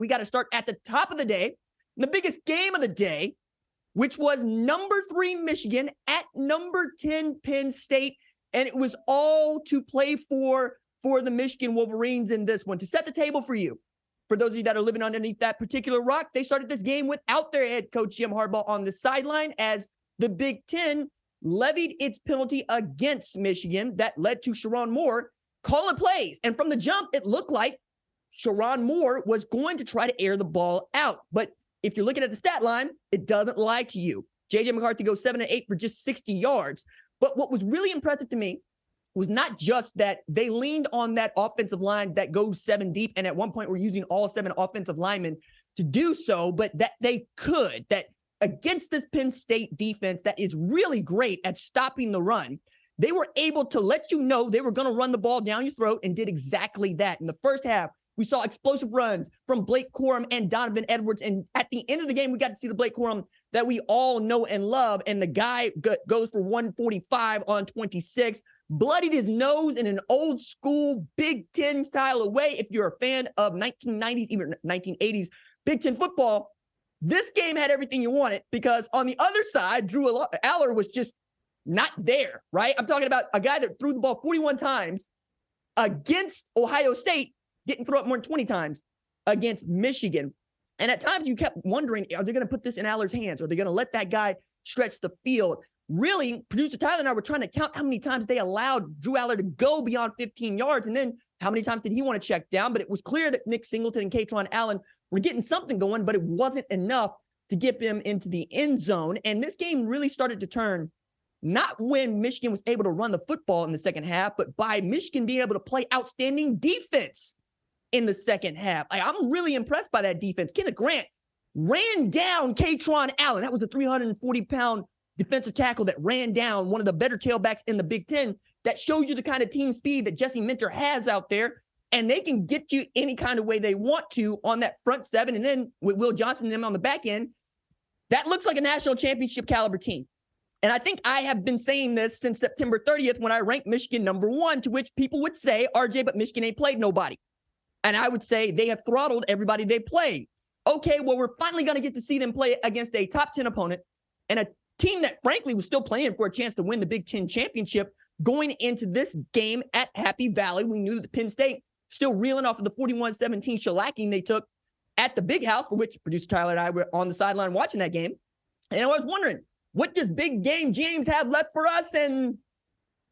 we got to start at the top of the day, the biggest game of the day, which was number 3 Michigan at number 10 Penn State. And it was all to play for the Michigan Wolverines in this one. To set the table for you, for those of you that are living underneath that particular rock, they started this game without their head coach, Jim Harbaugh, on the sideline as the Big Ten levied its penalty against Michigan that led to Sherrone Moore calling plays. And from the jump, it looked like Sherrone Moore was going to try to air the ball out. But if you're looking at the stat line, it doesn't lie to you. J.J. McCarthy goes 7-8 for just 60 yards. But what was really impressive to me was not just that they leaned on that offensive line that goes 7 deep, and at one point we're using all 7 offensive linemen to do so, but that they could, that against this Penn State defense that is really great at stopping the run, they were able to let you know they were going to run the ball down your throat and did exactly that. In the first half, we saw explosive runs from Blake Corum and Donovan Edwards. And at the end of the game, we got to see the Blake Corum that we all know and love. And the guy goes for 145 on 26, bloodied his nose in an old school Big Ten style of way. If you're a fan of 1990s, even 1980s Big Ten football, this game had everything you wanted, because on the other side, Allar was just not there, right? I'm talking about a guy that threw the ball 41 times against Ohio State, didn't throw it more than 20 times against Michigan. And at times you kept wondering, are they going to put this in Allar's hands? Are they going to let that guy stretch the field? Really, producer Tyler and I were trying to count how many times they allowed Drew Allar to go beyond 15 yards. And then how many times did he want to check down? But it was clear that Nick Singleton and Katron Allen were getting something going, but it wasn't enough to get them into the end zone. And this game really started to turn, not when Michigan was able to run the football in the second half, but by Michigan being able to play outstanding defense in the second half. I'm really impressed by that defense. Kenneth Grant ran down Katron Allen. That was a 340-pound defensive tackle that ran down one of the better tailbacks in the Big Ten. That shows you the kind of team speed that Jesse Minter has out there. And they can get you any kind of way they want to on that front 7. And then with Will Johnson and them on the back end, that looks like a national championship caliber team. And I think I have been saying this since September 30th when I ranked Michigan number 1, to which people would say, RJ, but Michigan ain't played nobody. And I would say they have throttled everybody they played. Okay, well, we're finally going to get to see them play against a top 10 opponent and a team that, frankly, was still playing for a chance to win the Big Ten championship going into this game at Happy Valley. We knew that Penn State still reeling off of the 41-17 shellacking they took at the Big House, for which producer Tyler and I were on the sideline watching that game. And I was wondering, what does Big Game James have left for us? And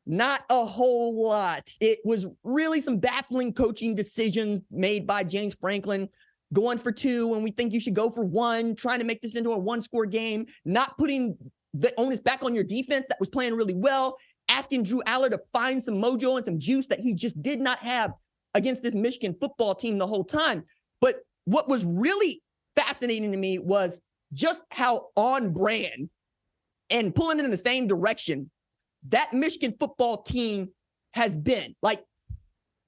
not a whole lot. It was really some baffling coaching decisions made by James Franklin, going for 2 when we think you should go for 1, trying to make this into a 1-score game, not putting the onus back on your defense that was playing really well, asking Drew Allar to find some mojo and some juice that he just did not have against this Michigan football team the whole time. But what was really fascinating to me was just how on brand and pulling it in the same direction that Michigan football team has been. Like,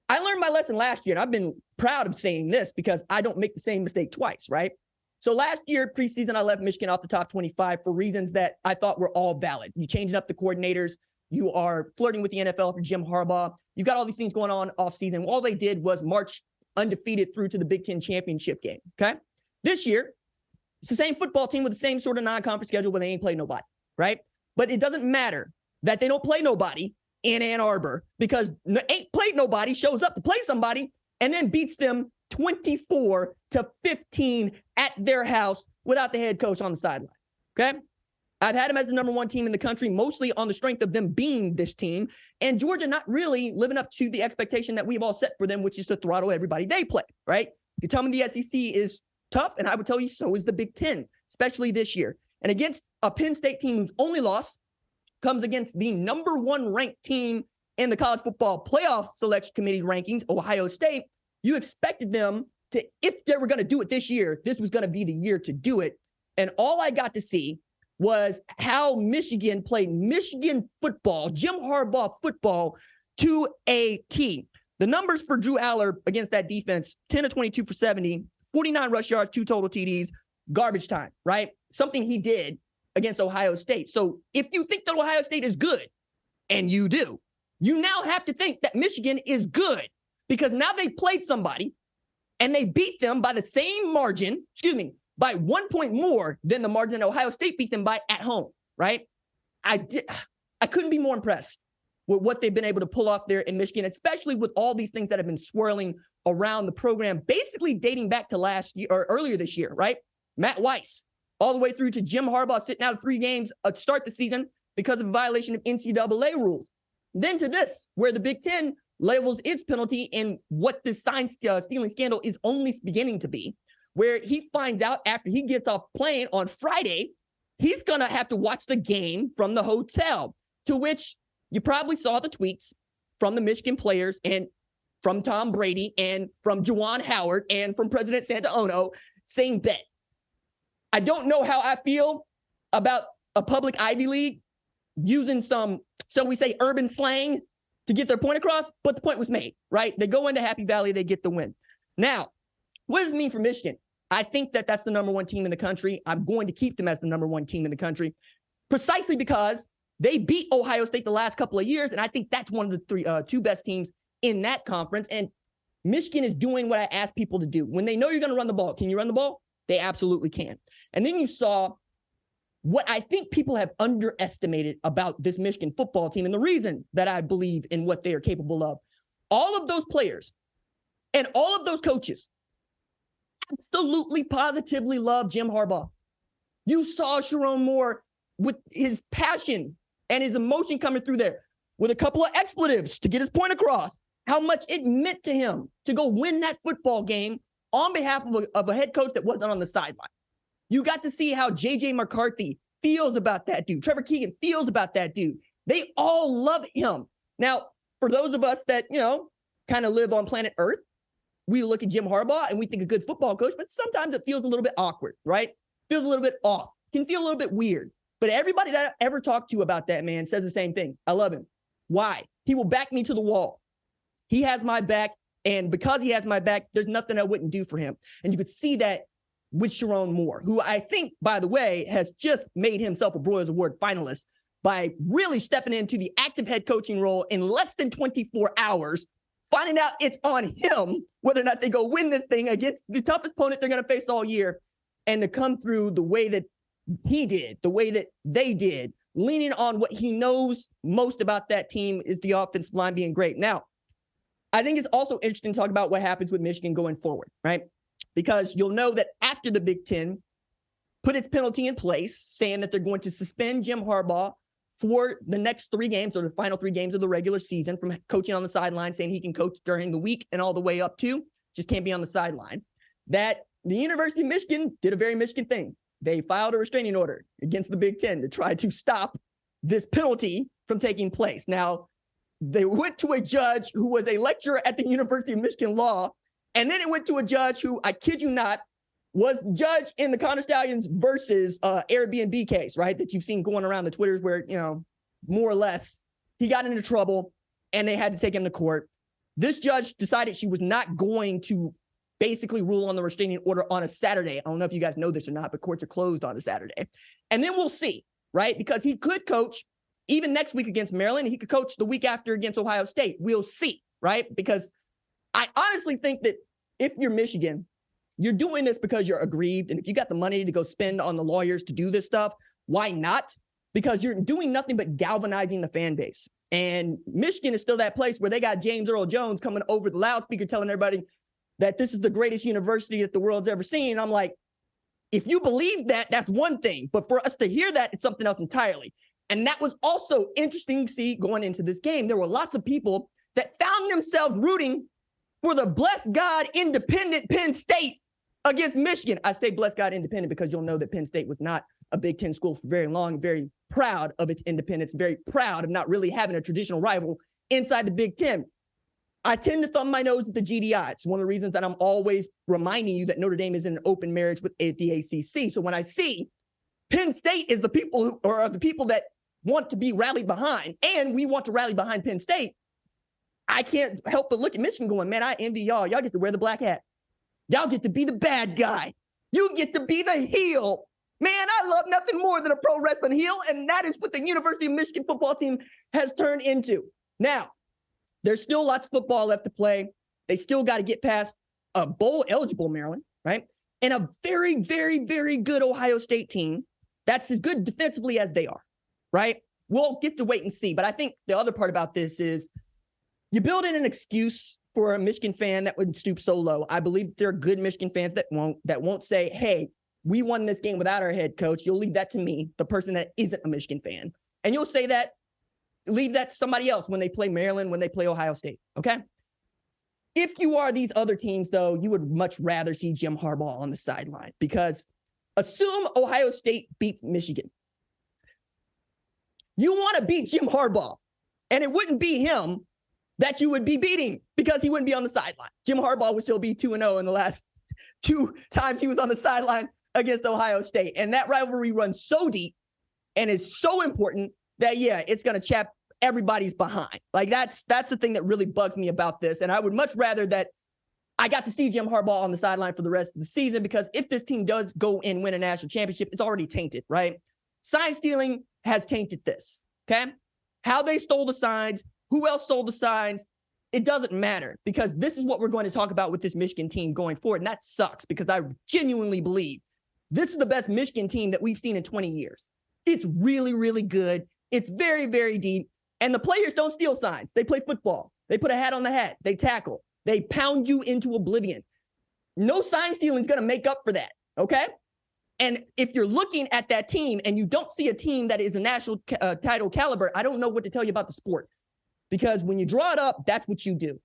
I learned my lesson last year, and I've been proud of saying this because I don't make the same mistake twice, right? So last year, preseason, I left Michigan off the top 25 for reasons that I thought were all valid. You changing up the coordinators. You are flirting with the NFL for Jim Harbaugh. You've got all these things going on offseason. All they did was march undefeated through to the Big Ten championship game, okay? This year, it's the same football team with the same sort of non-conference schedule where they ain't played nobody, right? But it doesn't matter that they don't play nobody in Ann Arbor, because ain't played nobody shows up to play somebody and then beats them 24-15 at their house without the head coach on the sideline, okay? I've had them as the number 1 team in the country, mostly on the strength of them being this team, and Georgia not really living up to the expectation that we've all set for them, which is to throttle everybody they play, right? You tell me the SEC is tough, and I would tell you so is the Big Ten, especially this year. And against a Penn State team whose only loss comes against the number 1 ranked team in the college football playoff selection committee rankings, Ohio State, you expected them to, if they were going to do it this year, this was going to be the year to do it. And all I got to see was how Michigan played Michigan football, Jim Harbaugh football, to a T. The numbers for Drew Allar against that defense, 10-22 for 70, 49 rush yards, 2 total TDs, garbage time, right? Something he did against Ohio State. So if you think that Ohio State is good, and you do, you now have to think that Michigan is good, because now they played somebody and they beat them by the same margin, by 1 point more than the margin that Ohio State beat them by at home, right? I couldn't be more impressed with what they've been able to pull off there in Michigan, especially with all these things that have been swirling around the program, basically dating back to last year or earlier this year, right? Matt Weiss, all the way through to Jim Harbaugh sitting out of 3 games to start the season because of a violation of NCAA rules. Then to this, where the Big Ten levels its penalty in what this sign stealing scandal is only beginning to be, where he finds out after he gets off plane on Friday, he's going to have to watch the game from the hotel, to which you probably saw the tweets from the Michigan players and from Tom Brady and from Juwan Howard and from President Santaono saying bet. I don't know how I feel about a public Ivy League using some, shall we say, urban slang to get their point across, but the point was made, right? They go into Happy Valley, they get the win. Now, what does it mean for Michigan? I think that that's the number 1 team in the country. I'm going to keep them as the number 1 team in the country, precisely because they beat Ohio State the last couple of years, and I think that's one of the 2 best teams in that conference. And Michigan is doing what I asked people to do. When they know you're going to run the ball, can you run the ball? They absolutely can. And then you saw what I think people have underestimated about this Michigan football team, and the reason that I believe in what they are capable of. All of those players and all of those coaches absolutely positively love Jim Harbaugh. You saw Sherrone Moore with his passion and his emotion coming through there with a couple of expletives to get his point across, how much it meant to him to go win that football game on behalf of a head coach that wasn't on the sideline. You got to see how J.J. McCarthy feels about that dude. Trevor Keegan feels about that dude. They all love him. Now, for those of us that, kind of live on planet Earth, we look at Jim Harbaugh and we think a good football coach, but sometimes it feels a little bit awkward, right? Feels a little bit off. Can feel a little bit weird. But everybody that I ever talked to about that man says the same thing. I love him. Why? He will back me to the wall. He has my back, and because he has my back, there's nothing I wouldn't do for him. And you could see that with Sherrone Moore, who I think, by the way, has just made himself a Broyles Award finalist by really stepping into the active head coaching role in less than 24 hours, finding out it's on him whether or not they go win this thing against the toughest opponent they're going to face all year, and to come through the way that he did, the way that they did, leaning on what he knows most about that team is the offensive line being great. Now, I think it's also interesting to talk about what happens with Michigan going forward, right? Because you'll know that after the Big Ten put its penalty in place, saying that they're going to suspend Jim Harbaugh for the next 3 games or the final 3 games of the regular season from coaching on the sideline, saying he can coach during the week and all the way up to, just can't be on the sideline, that the University of Michigan did a very Michigan thing. They filed a restraining order against the Big Ten to try to stop this penalty from taking place. Now, they went to a judge who was a lecturer at the University of Michigan Law, and then it went to a judge who, I kid you not, was judge in the Connor Stallions versus Airbnb case, right? That you've seen going around the Twitters where, more or less, he got into trouble and they had to take him to court. This judge decided she was not going to basically rule on the restraining order on a Saturday. I don't know if you guys know this or not, but courts are closed on a Saturday. And then we'll see, right? Because he could coach even next week against Maryland. He could coach the week after against Ohio State. We'll see, right? Because I honestly think that if you're Michigan, you're doing this because you're aggrieved. And if you got the money to go spend on the lawyers to do this stuff, why not? Because you're doing nothing but galvanizing the fan base. And Michigan is still that place where they got James Earl Jones coming over the loudspeaker telling everybody that this is the greatest university that the world's ever seen. I'm like, if you believe that, that's one thing. But for us to hear that, it's something else entirely. And that was also interesting to see going into this game. There were lots of people that found themselves rooting for the blessed God independent Penn State against Michigan. I say blessed God independent because you'll know that Penn State was not a Big Ten school for very long, very proud of its independence, very proud of not really having a traditional rival inside the Big Ten. I tend to thumb my nose at the GDI. It's one of the reasons that I'm always reminding you that Notre Dame is in an open marriage with the ACC. So when I see Penn State is the people who are the people that want to be rallied behind, and we want to rally behind Penn State, I can't help but look at Michigan going, man, I envy y'all. Y'all get to wear the black hat. Y'all get to be the bad guy. You get to be the heel. Man, I love nothing more than a pro wrestling heel, and that is what the University of Michigan football team has turned into. Now, there's still lots of football left to play. They still got to get past a bowl-eligible Maryland, right? And a very, very, very good Ohio State team that's as good defensively as they are, right? We'll get to wait and see. But I think the other part about this is you build in an excuse for a Michigan fan that would stoop so low. I believe there are good Michigan fans that won't say, hey, we won this game without our head coach. You'll leave that to me, the person that isn't a Michigan fan. And you'll say that, leave that to somebody else when they play Maryland, when they play Ohio State, okay? If you are these other teams, though, you would much rather see Jim Harbaugh on the sideline, because assume Ohio State beats Michigan. You want to beat Jim Harbaugh, and it wouldn't be him that you would be beating, because he wouldn't be on the sideline. Jim Harbaugh would still be 2-0 in the last 2 times he was on the sideline against Ohio State. And that rivalry runs so deep and is so important that, yeah, it's going to chap everybody's behind. Like, that's the thing that really bugs me about this. And I would much rather that I got to see Jim Harbaugh on the sideline for the rest of the season, because if this team does go and win a national championship, it's already tainted, right? Sign stealing has tainted this, okay? How they stole the signs, who else stole the signs, it doesn't matter, because this is what we're going to talk about with this Michigan team going forward. And that sucks, because I genuinely believe this is the best Michigan team that we've seen in 20 years. It's really, really good. It's very, very deep. And the players don't steal signs. They play football. They put a hat on the hat. They tackle. They pound you into oblivion. No sign stealing is going to make up for that, okay? And if you're looking at that team and you don't see a team that is a national title caliber, I don't know what to tell you about the sport. Because when you draw it up, that's what you do.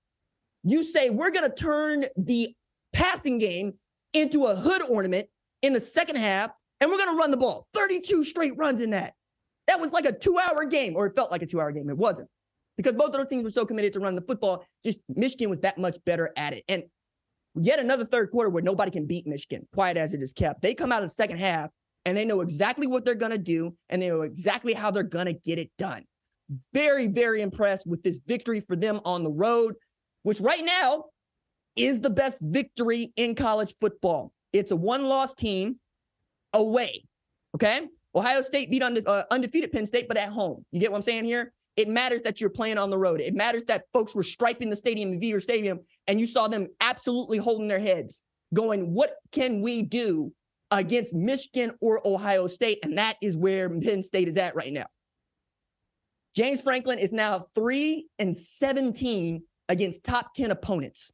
You say, we're going to turn the passing game into a hood ornament in the second half, and we're going to run the ball. 32 straight runs in that. That was like a 2-hour game, or it felt like a 2-hour game. It wasn't. Because both of those teams were so committed to run the football, just Michigan was that much better at it. And yet another third quarter where nobody can beat Michigan, quiet as it is kept. They come out in the second half, and they know exactly what they're going to do, and they know exactly how they're going to get it done. Very, very impressed with this victory for them on the road, which right now is the best victory in college football. It's a one-loss team away, okay? Ohio State beat undefeated Penn State, but at home. You get what I'm saying here? It matters that you're playing on the road. It matters that folks were striping the stadium in Beaver Stadium, and you saw them absolutely holding their heads, going, what can we do against Michigan or Ohio State? And that is where Penn State is at right now. James Franklin is now 3-17 against top 10 opponents.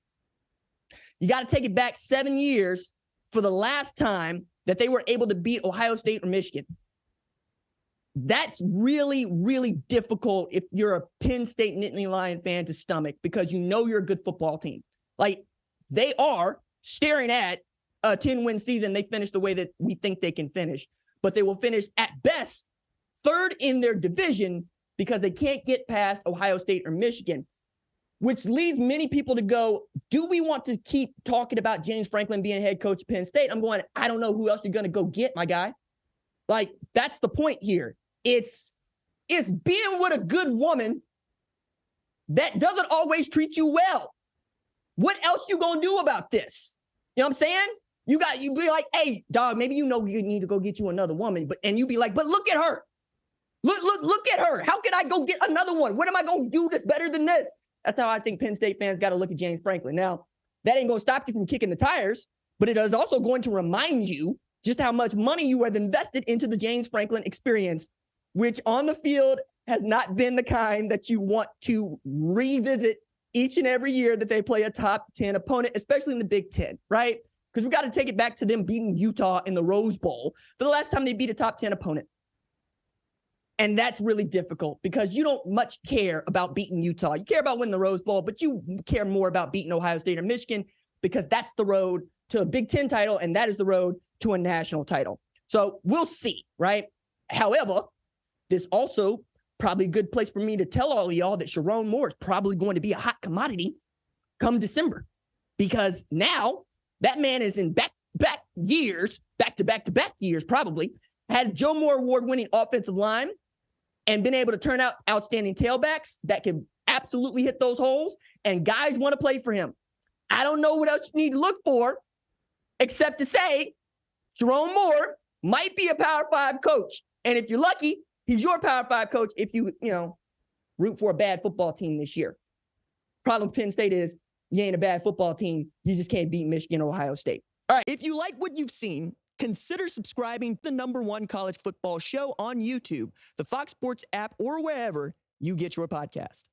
You got to take it back 7 years for the last time that they were able to beat Ohio State or Michigan. That's really, really difficult if you're a Penn State Nittany Lion fan to stomach, because you know you're a good football team. Like, they are staring at a 10-win season. They finish the way that we think they can finish, but they will finish at best third in their division, because they can't get past Ohio State or Michigan, which leads many people to go, do we want to keep talking about James Franklin being head coach of Penn State? I'm going, I don't know who else you're going to go get, my guy. Like, that's the point here. It's being with a good woman that doesn't always treat you well. What else you going to do about this? You know what I'm saying? You be like, hey, dog, maybe you need to go get you another woman, and you be like, but look at her. Look at her. How can I go get another one? What am I going to do that's better than this? That's how I think Penn State fans got to look at James Franklin. Now, that ain't going to stop you from kicking the tires, but it is also going to remind you just how much money you have invested into the James Franklin experience, which on the field has not been the kind that you want to revisit each and every year that they play a top 10 opponent, especially in the Big Ten, right? Because we got to take it back to them beating Utah in the Rose Bowl for the last time they beat a top 10 opponent. And that's really difficult, because you don't much care about beating Utah. You care about winning the Rose Bowl, but you care more about beating Ohio State or Michigan, because that's the road to a Big Ten title, and that is the road to a national title. So we'll see, right? However, this also probably a good place for me to tell all of y'all that Sherrone Moore is probably going to be a hot commodity come December, because now that man is in back-to-back years probably, had Joe Moore award-winning offensive line, and been able to turn out outstanding tailbacks that can absolutely hit those holes, and guys want to play for him. I don't know what else you need to look for, except to say Sherrone Moore might be a Power 5 coach. And if you're lucky, he's your Power 5 coach if you root for a bad football team this year. Problem with Penn State is you ain't a bad football team. You just can't beat Michigan or Ohio State. All right. If you like what you've seen, consider subscribing to the #1 college football show on YouTube, the Fox Sports app, or wherever you get your podcast.